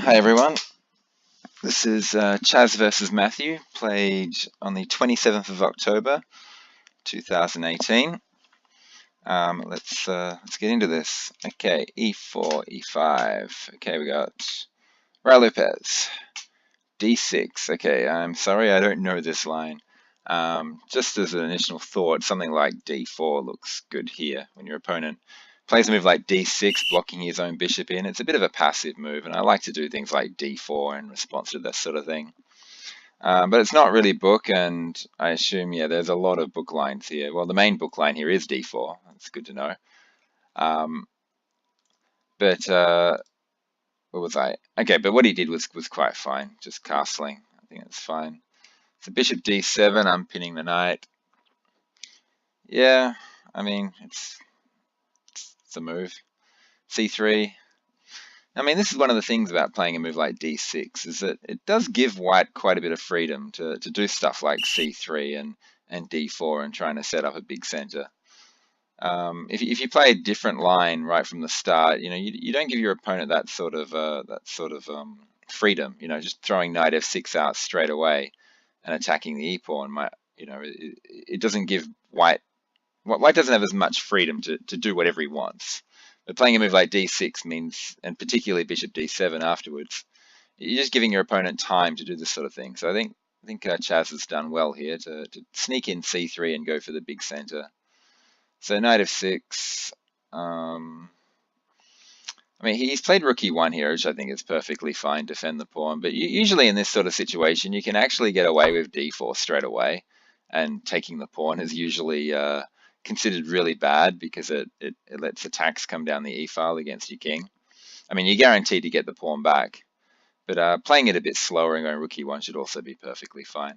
Hi everyone, this is Chaz versus Matthew, played on the 27th of October 2018. Let's get into this. Okay, e4, e5. Okay, we got Ray Lopez, d6. Okay, I'm sorry, I don't know this line. Just as an initial thought, something like d4 looks good here when your opponent plays a move like d6, blocking his own bishop in. It's a bit of a passive move, and I like to do things like d4 in response to this sort of thing. But it's not really book, and I assume, yeah, there's a lot of book lines here. Well, the main book line here is d4. That's good to know. But what was I? Okay, but what he did was quite fine, just castling. I think it's fine. So bishop d7, I'm pinning the knight. Yeah, I mean, it's a move. c3. I mean, this is one of the things about playing a move like d6, is that it does give white quite a bit of freedom to do stuff like c3 and d4 and trying to set up a big center. If you play a different line right from the start, you don't give your opponent that sort of freedom. Just throwing knight f6 out straight away and attacking the e-pawn. It doesn't give white doesn't have as much freedom to do whatever he wants. But playing a move like d6 means, and particularly bishop d7 afterwards, you're just giving your opponent time to do this sort of thing. So I think Chaz has done well here to sneak in c3 and go for the big center. So knight f6. I mean, he's played rook e1 here, which I think is perfectly fine, defend the pawn. But usually in this sort of situation, you can actually get away with d4 straight away, and taking the pawn is usually considered really bad because it lets attacks come down the e-file against your king. I mean, you're guaranteed to get the pawn back, but playing it a bit slower and going rook e1 should also be perfectly fine.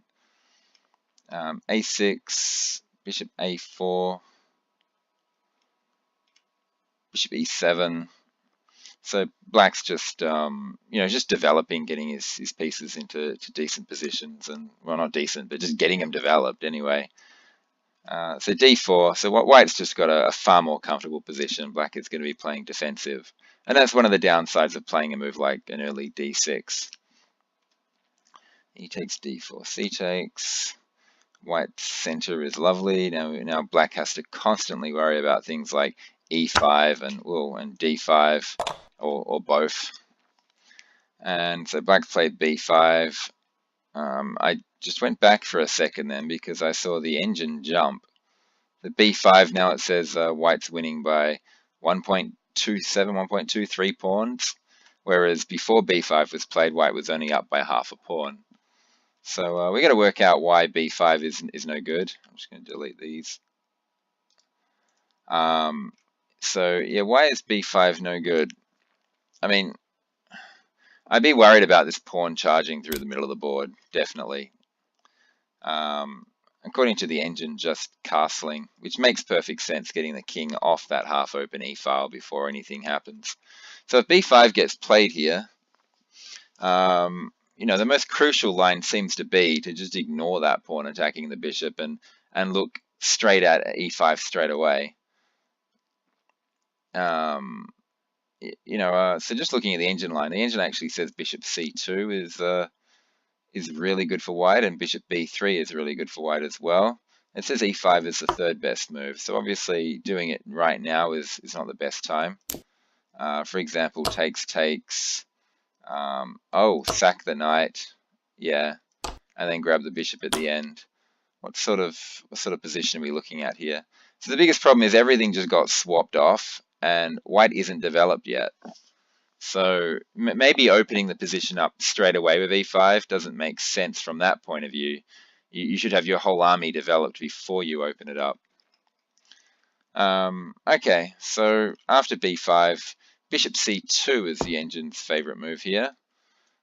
a6, bishop a4, bishop e7. So black's just just developing, getting his pieces into decent positions, and well, not decent, but just getting them developed anyway. So d4. So white's just got a far more comfortable position. Black is going to be playing defensive, and that's one of the downsides of playing a move like an early d6. E takes d4, c takes. White's center is lovely. Now black has to constantly worry about things like e5 and d5, or both. And so black played b5. I just went back for a second then because I saw the engine jump. The b5, now it says white's winning by 1.27, 1.23 pawns, whereas before b5 was played, white was only up by half a pawn. So we got to work out why b5 is no good. I'm just going to delete these. So yeah, why is b5 no good? I mean, I'd be worried about this pawn charging through the middle of the board, definitely. According to the engine, just castling, which makes perfect sense, getting the king off that half-open e-file before anything happens. So if b5 gets played here, the most crucial line seems to be to just ignore that pawn attacking the bishop and look straight at e5 straight away. So just looking at the engine line, the engine actually says bishop c2 is really good for white, and bishop b3 is really good for white as well. It says e5 is the third best move, so obviously doing it right now is not the best time. For example, takes. Sack the knight, yeah, and then grab the bishop at the end. What sort of position are we looking at here? So the biggest problem is everything just got swapped off, and white isn't developed yet. So maybe opening the position up straight away with e5 doesn't make sense from that point of view. You should have your whole army developed before you open it up. Okay, so after b5, bishop c2 is the engine's favorite move here,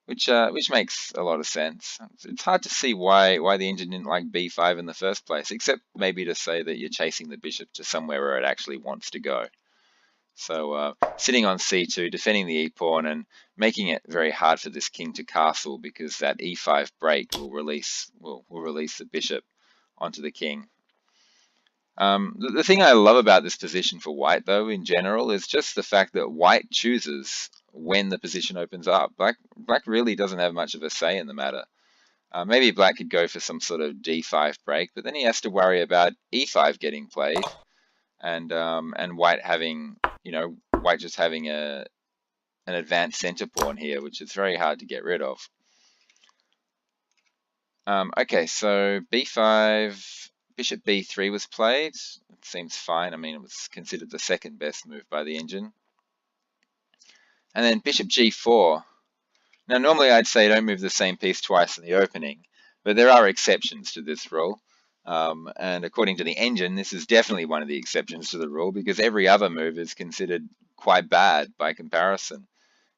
which makes a lot of sense. It's hard to see why the engine didn't like b5 in the first place, except maybe to say that you're chasing the bishop to somewhere where it actually wants to go. So sitting on c2, defending the e-pawn, and making it very hard for this king to castle, because that e5 break will release the bishop onto the king. The thing I love about this position for white, though, in general, is just the fact that white chooses when the position opens up. Black really doesn't have much of a say in the matter. Maybe black could go for some sort of d5 break, but then he has to worry about e5 getting played, and white having, white just having an advanced center pawn here, which is very hard to get rid of. Okay, so b5, bishop b3 was played. It seems fine. I mean, it was considered the second best move by the engine. And then bishop g4. Now, normally I'd say don't move the same piece twice in the opening, but there are exceptions to this rule. And according to the engine, this is definitely one of the exceptions to the rule, because every other move is considered quite bad by comparison.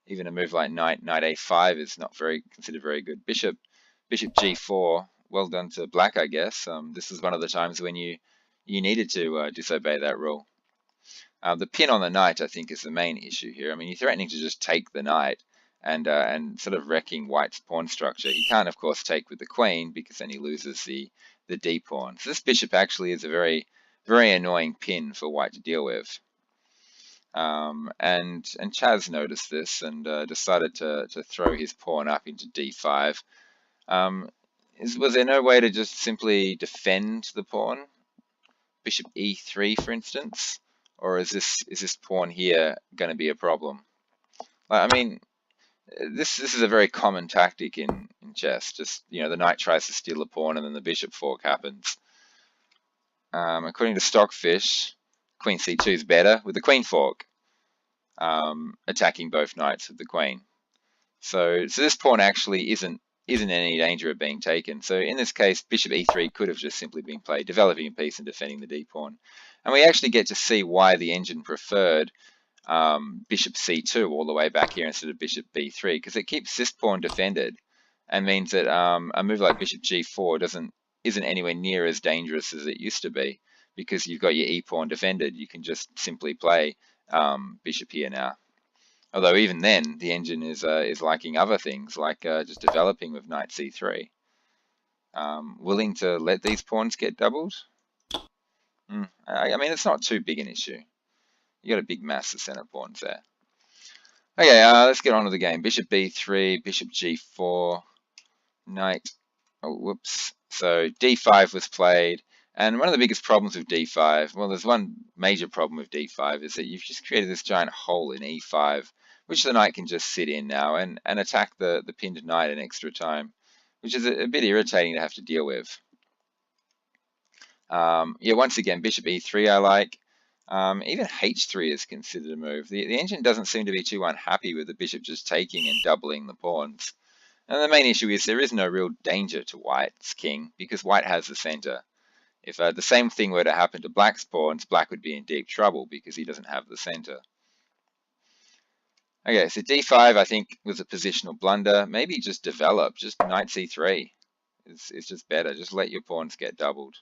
Even a move like knight a5 is not considered very good. Bishop g4, well done to black, I guess. This is one of the times when you needed to disobey that rule. The pin on the knight, I think, is the main issue here. I mean, you're threatening to just take the knight and sort of wrecking white's pawn structure. He can't, of course, take with the queen, because then he loses the d pawn. So this bishop actually is a very, very annoying pin for white to deal with. And Chaz noticed this and decided to throw his pawn up into d5. Was there no way to just simply defend the pawn? Bishop e3, for instance? Or is this pawn here going to be a problem? I mean, this is a very common tactic in chess. Just, the knight tries to steal a pawn and then the bishop fork happens. According to Stockfish, queen c2 is better with the queen fork, attacking both knights with the queen. So this pawn actually isn't in any danger of being taken. So in this case, bishop e3 could have just simply been played, developing a piece and defending the d pawn. And we actually get to see why the engine preferred bishop c2 all the way back here instead of bishop b3, because it keeps this pawn defended and means that a move like bishop g4 isn't anywhere near as dangerous as it used to be, because you've got your e pawn defended. You can just simply play bishop here now. Although even then, the engine is liking other things, like just developing with knight c3. Willing to let these pawns get doubled? I mean, it's not too big an issue. You got a big mass of center pawns there. Okay, let's get on with the game. Bishop b3, bishop g4, knight. Oh, whoops. So d5 was played. And one of the biggest problems with d5, well, there's one major problem with d5, is that you've just created this giant hole in e5, which the knight can just sit in now and attack the pinned knight an extra time, which is a bit irritating to have to deal with. Yeah, once again, bishop e3 I like. Even h3 is considered a move. The engine doesn't seem to be too unhappy with the bishop just taking and doubling the pawns. And the main issue is there is no real danger to white's king, because white has the center. If the same thing were to happen to black's pawns, black would be in deep trouble because he doesn't have the center. Okay, so d5 I think was a positional blunder. Maybe just develop, just knight c3 is just better. Just let your pawns get doubled.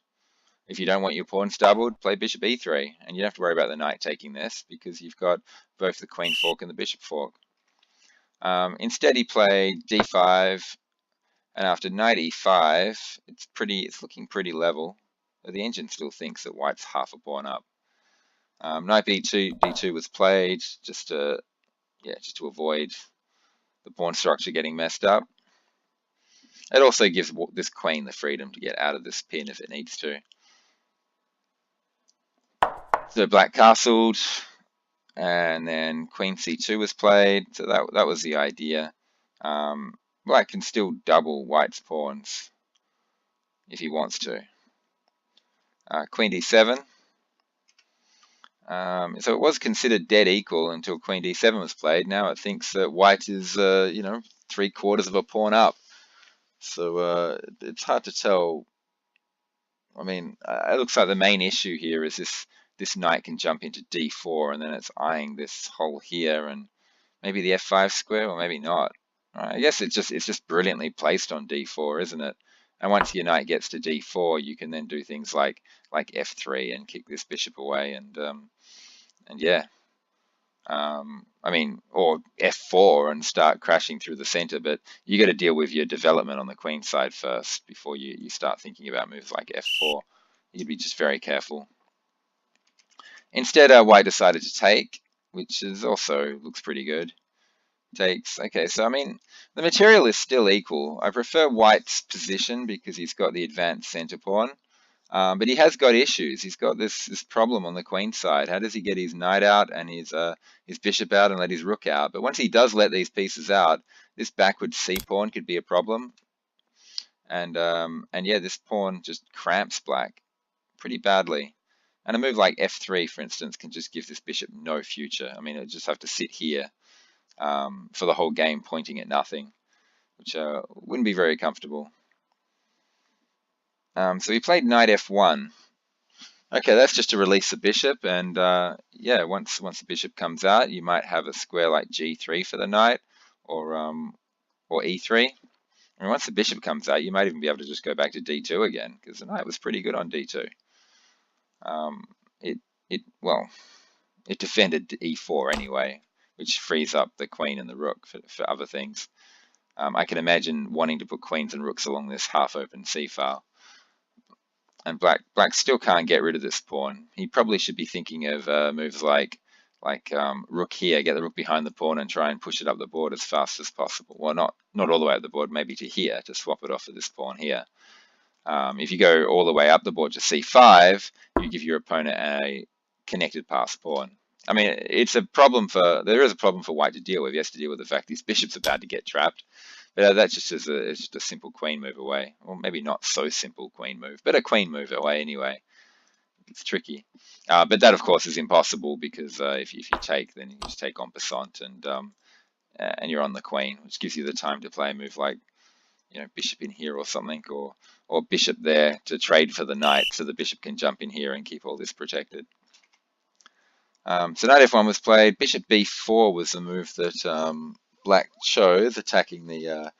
If you don't want your pawns doubled, play bishop e3, and you don't have to worry about the knight taking this because you've got both the queen fork and the bishop fork. Instead he played d5, and after knight e5, it's looking pretty level. But the engine still thinks that white's half a pawn up. Knight d2 was played just to avoid the pawn structure getting messed up. It also gives this queen the freedom to get out of this pin if it needs to. So black castled, and then queen c2 was played. So that was the idea. Black can still double white's pawns if he wants to. Queen d7. So it was considered dead equal until queen d7 was played. Now it thinks that white is, 3/4 of a pawn up. So it's hard to tell. I mean, it looks like the main issue here is this knight can jump into d4, and then it's eyeing this hole here, and maybe the f5 square, or maybe not. I guess it's just brilliantly placed on d4, isn't it? And once your knight gets to d4, you can then do things like f3 and kick this bishop away, and yeah. I mean, or f4 and start crashing through the center, but you got to deal with your development on the queen side first before you start thinking about moves like f4. You'd be just very careful. Instead, white decided to take, which is also looks pretty good. Takes. Okay, so I mean, the material is still equal. I prefer white's position because he's got the advanced center pawn. But he has got issues. He's got this problem on the queen side. How does he get his knight out and his bishop out and let his rook out? But once he does let these pieces out, this backward c pawn could be a problem. And yeah, this pawn just cramps black pretty badly. And a move like f3, for instance, can just give this bishop no future. I mean, it'll just have to sit here for the whole game, pointing at nothing, which wouldn't be very comfortable. So he played knight f1. Okay, that's just to release the bishop, and yeah, once the bishop comes out, you might have a square like g3 for the knight, or e3. And once the bishop comes out, you might even be able to just go back to d2 again, because the knight was pretty good on d2. It defended e4 anyway, which frees up the queen and the rook for other things. I can imagine wanting to put queens and rooks along this half-open c-file. And black still can't get rid of this pawn. He probably should be thinking of moves like rook here, get the rook behind the pawn and try and push it up the board as fast as possible. Well, not all the way up the board, maybe to here, to swap it off for this pawn here. If you go all the way up the board to c5, you give your opponent a connected pass pawn. I mean, it's a problem there is a problem for white to deal with. He has to deal with the fact his bishop's about to get trapped. But that's just it's just a simple queen move away. Or maybe not so simple queen move, but a queen move away anyway. It's tricky. But that, of course, is impossible because if you take, then you just take en passant and you're on the queen, which gives you the time to play a move like, bishop in here or something, or bishop there to trade for the knight so the bishop can jump in here and keep all this protected. So knight f1 was played. Bishop b4 was the move that black chose, attacking the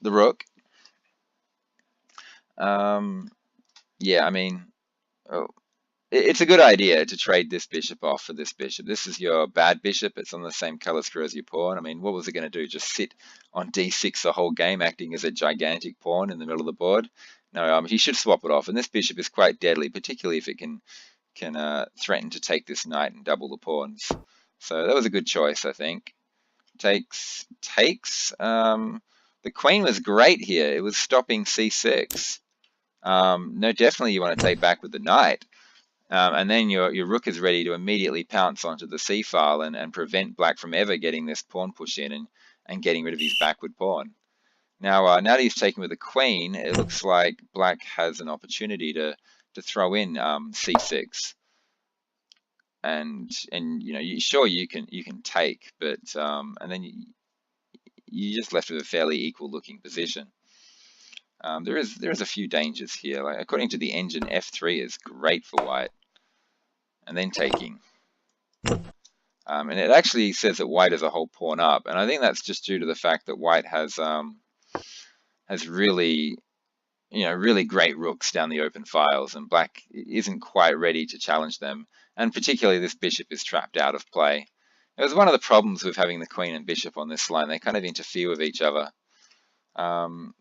rook. Yeah, I mean, it's a good idea to trade this bishop off for this bishop. This is your bad bishop. It's on the same color square as your pawn. I mean, what was it going to do? Just sit on d6 the whole game, acting as a gigantic pawn in the middle of the board? No, he should swap it off. And this bishop is quite deadly, particularly if it can threaten to take this knight and double the pawns. So that was a good choice, I think. Takes. The queen was great here. It was stopping c6. No, definitely you want to take back with the knight. And then your rook is ready to immediately pounce onto the c-file and prevent black from ever getting this pawn push in and getting rid of his backward pawn. Now that he's taken with the queen, it looks like black has an opportunity to throw in c6. And sure you can take, but and then you're just left with a fairly equal looking position. There is a few dangers here. Like, according to the engine, f3 is great for white, and then taking. And it actually says that white is a whole pawn up, and I think that's just due to the fact that white has really really great rooks down the open files, and black isn't quite ready to challenge them. And particularly this bishop is trapped out of play. It was one of the problems with having the queen and bishop on this line. They kind of interfere with each other.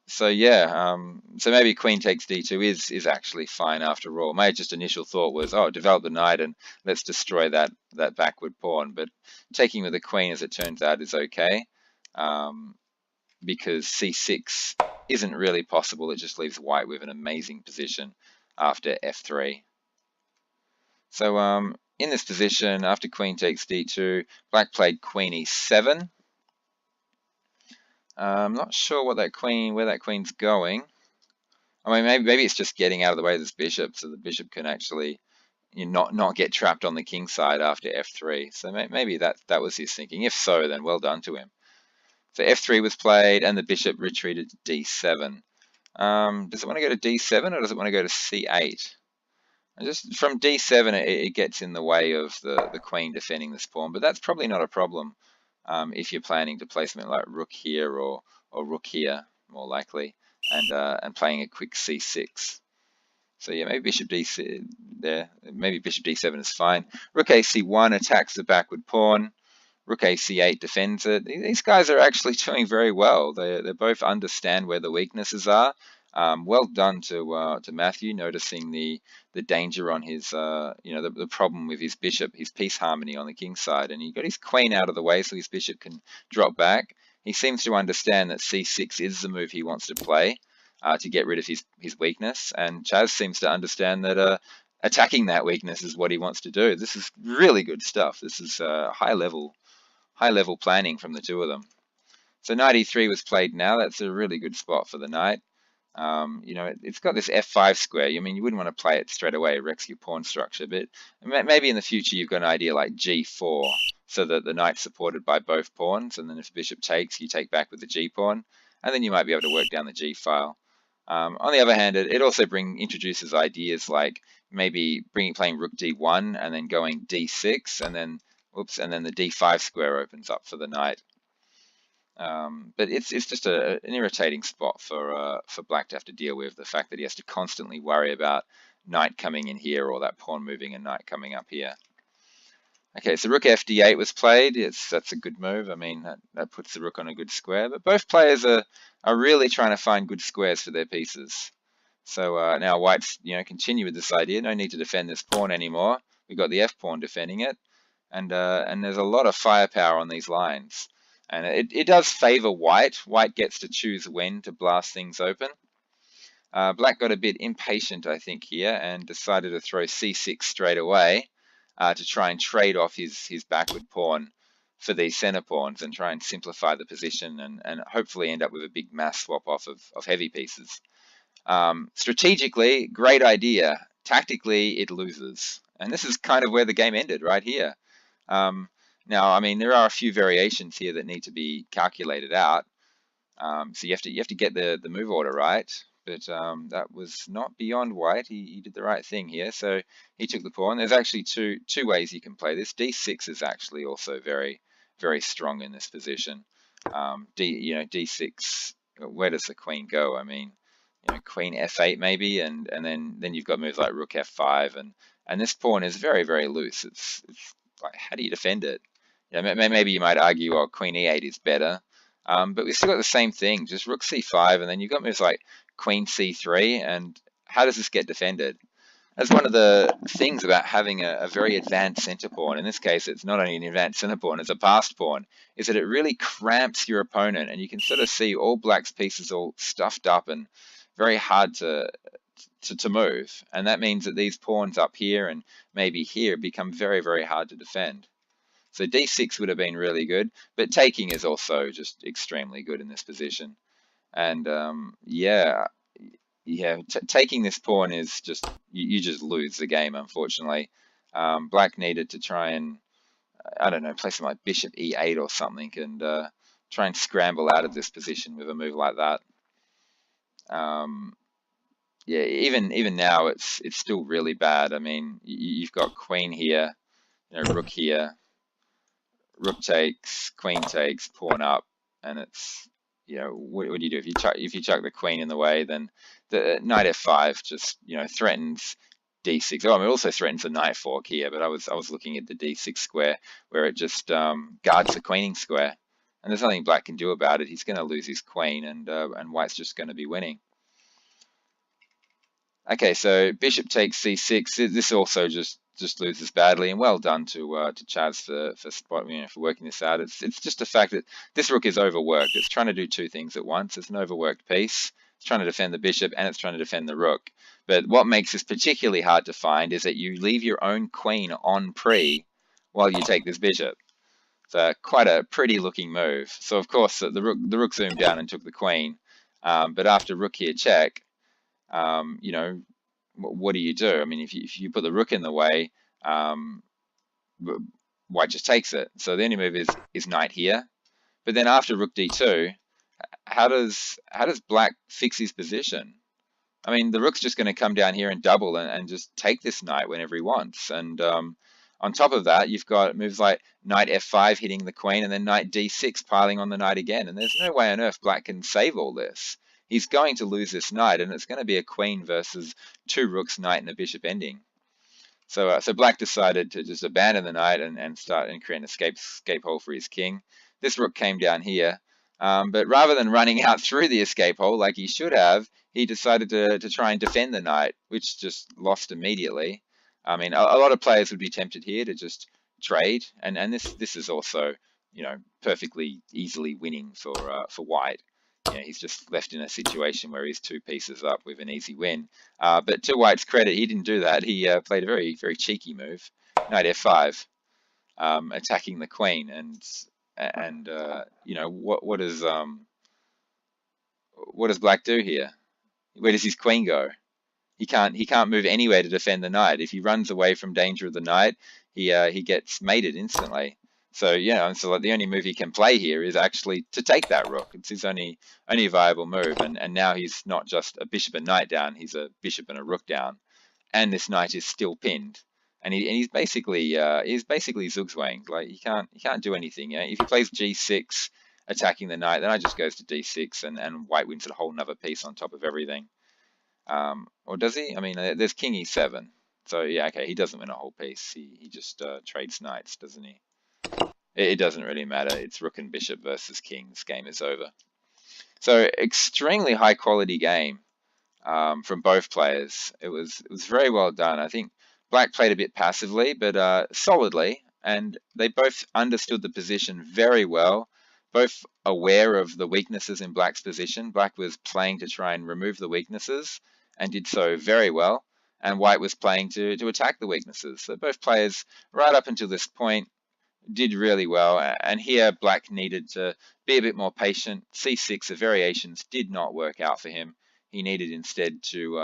So yeah, so maybe queen takes d2 is actually fine after all. My just initial thought was, oh, develop the knight and let's destroy that backward pawn. But taking with the queen, as it turns out, is okay, because c6 isn't really possible. It just leaves white with an amazing position after f3. So in this position, after queen takes d2, black played queen e7. I'm not sure where that queen's going. I mean, maybe it's just getting out of the way of this bishop, so the bishop can actually not get trapped on the king side after f3. So maybe that was his thinking. If so, then well done to him. So f3 was played, and the bishop retreated to d7. Does it want to go to d7, or does it want to go to c8? And just from d7, it gets in the way of the queen defending this pawn, but that's probably not a problem if you're planning to play something like rook here or rook here, more likely, and playing a quick c6. So yeah, maybe bishop d6 there. Maybe bishop d7 is fine. Rook ac1 attacks the backward pawn. Rook ac8 defends it. These guys are actually doing very well. They both understand where the weaknesses are. Well done to Matthew, noticing the danger on his, the problem with his bishop, his piece harmony on the king side, and he got his queen out of the way so his bishop can drop back. He seems to understand that c6 is the move he wants to play to get rid of his weakness, and Chaz seems to understand that attacking that weakness is what he wants to do. This is really good stuff. This is high level planning from the two of them. So knight e3 was played now. That's a really good spot for the knight. It's got this f5 square. I mean, you wouldn't want to play it straight away, it wrecks your pawn structure, but maybe in the future you've got an idea like g4, so that the knight's supported by both pawns, and then if the bishop takes, you take back with the g pawn, and then you might be able to work down the g file. On the other hand, it also introduces ideas like maybe playing rook d1 and then going d6, and then the d5 square opens up for the knight. But it's just an irritating spot for Black to have to deal with, the fact that he has to constantly worry about knight coming in here or that pawn moving and knight coming up here. Okay, so rook fd8 was played. That's a good move. I mean, that puts the rook on a good square, but both players are really trying to find good squares for their pieces. So now white's continue with this idea. No need to defend this pawn anymore. We've got the f pawn defending it, and there's a lot of firepower on these lines. And it does favor white. White gets to choose when to blast things open. Black got a bit impatient, I think, here, and decided to throw c6 straight away to try and trade off his backward pawn for these center pawns and try and simplify the position and hopefully end up with a big mass swap off of heavy pieces. Strategically, great idea. Tactically, it loses. And this is kind of where the game ended, right here. Now, I mean, there are a few variations here that need to be calculated out. So you have to get the move order right, but that was not beyond white. He did the right thing here. So he took the pawn. There's actually two ways you can play this. D6 is actually also very, very strong in this position. D6. Where does the queen go? I mean, queen f8 maybe, and then you've got moves like rook f5, and this pawn is very, very loose. It's like, how do you defend it? Maybe you might argue, well, queen e8 is better, but we've still got the same thing, just rook c5, and then you've got moves like queen c3, and how does this get defended? That's one of the things about having a very advanced center pawn. In this case, it's not only an advanced center pawn, it's a passed pawn, is that it really cramps your opponent, and you can sort of see all black's pieces all stuffed up and very hard to move, and that means that these pawns up here and maybe here become very, very hard to defend. So d6 would have been really good, but taking is also just extremely good in this position. And taking this pawn is just, you just lose the game, unfortunately. Black needed to try and, I don't know, play some like bishop e8 or something and try and scramble out of this position with a move like that. Even now it's still really bad. I mean, you've got queen here, rook here, rook takes, queen takes, pawn up, and it's, what do you do? If you chuck the queen in the way, then the knight f5 just, threatens d6. Oh, I mean, it also threatens the knight fork here, but I was looking at the d6 square where it just guards the queening square, and there's nothing black can do about it. He's going to lose his queen, and white's just going to be winning. Okay, so bishop takes c6. This also just loses badly, and well done to Chaz for working this out. It's just the fact that this rook is overworked. It's trying to do two things at once. It's an overworked piece. It's trying to defend the bishop, and it's trying to defend the rook. But what makes this particularly hard to find is that you leave your own queen on pre while you take this bishop. So quite a pretty looking move. So of course the rook zoomed down and took the queen, but after rook here check, what do you do? I mean, if you put the rook in the way, white just takes it. So the only move is knight here. But then after rook d2, how does black fix his position? I mean, the rook's just going to come down here and double and just take this knight whenever he wants. And on top of that, you've got moves like knight f5 hitting the queen, and then knight d6 piling on the knight again. And there's no way on earth black can save all this. He's going to lose this knight, and it's going to be a queen versus two rooks, knight, and a bishop ending. So black decided to just abandon the knight and start and create an escape hole for his king. This rook came down here, But rather than running out through the escape hole like he should have, he decided to try and defend the knight, which just lost immediately. I mean, a lot of players would be tempted here to just trade, and this is also, perfectly easily winning for white. He's just left in a situation where he's 2 pieces up with an easy win. But to White's credit, he didn't do that. He played a very, very cheeky move, knight f5, attacking the queen, and what does black do here? Where does his queen go? He can't move anywhere to defend the knight. If he runs away from danger of the knight, he gets mated instantly. So so like the only move he can play here is actually to take that rook. It's his only viable move, and now he's not just a bishop and knight down, he's a bishop and a rook down, and this knight is still pinned, and he's basically zugzwanged. Like he can't do anything. If he plays g6 attacking the knight, then I just goes to d6, and white wins a whole nother piece on top of everything. Or does he? I mean, there's king e7. So yeah, okay, he doesn't win a whole piece. He just trades knights, doesn't he? It doesn't really matter. It's rook and bishop versus king. This game is over. So extremely high quality game from both players. It was very well done. I think black played a bit passively, but solidly, and they both understood the position very well. Both aware of the weaknesses in black's position. Black was playing to try and remove the weaknesses and did so very well, and white was playing to attack the weaknesses. So both players, right up until this point, did really well, and here black needed to be a bit more patient. c6, the variations did not work out for him. He needed instead to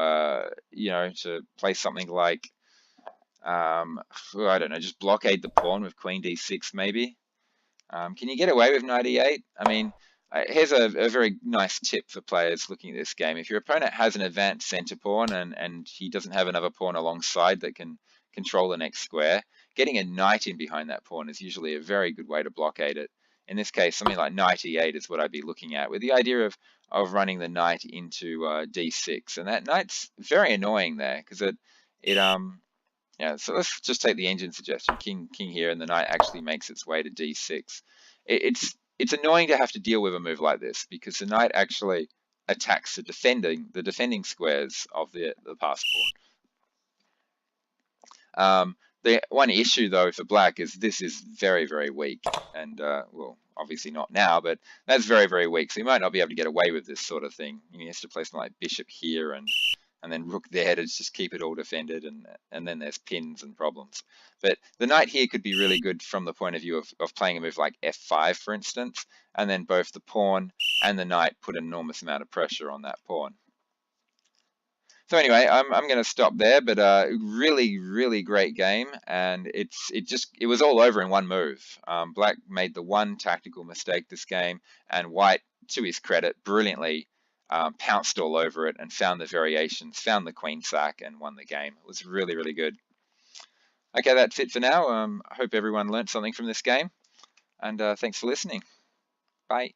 to play something like I don't know, just blockade the pawn with queen d6 maybe. Can you get away with knight e8? I mean, here's a very nice tip for players looking at this game. If your opponent has an advanced center pawn and he doesn't have another pawn alongside that can control the next square, getting a knight in behind that pawn is usually a very good way to blockade it. In this case, something like knight e8 is what I'd be looking at, with the idea of running the knight into d6. And that knight's very annoying there, because yeah, so let's just take the engine suggestion, king here, and the knight actually makes its way to d6. It's annoying to have to deal with a move like this, because the knight actually attacks the defending squares of the passed pawn. The one issue though for black is this is very, very weak, and well, obviously not now, but that's very, very weak. So he might not be able to get away with this sort of thing. He has to play something like bishop here and then rook there to just keep it all defended, and then there's pins and problems. But the knight here could be really good from the point of view of playing a move like f5, for instance, and then both the pawn and the knight put an enormous amount of pressure on that pawn. So anyway, I'm going to stop there, but really, really great game, and it was all over in one move. Black made the one tactical mistake this game, and white, to his credit, brilliantly pounced all over it and found the variations, found the queen sack, and won the game. It was really, really good. Okay, that's it for now. I hope everyone learned something from this game, and thanks for listening. Bye.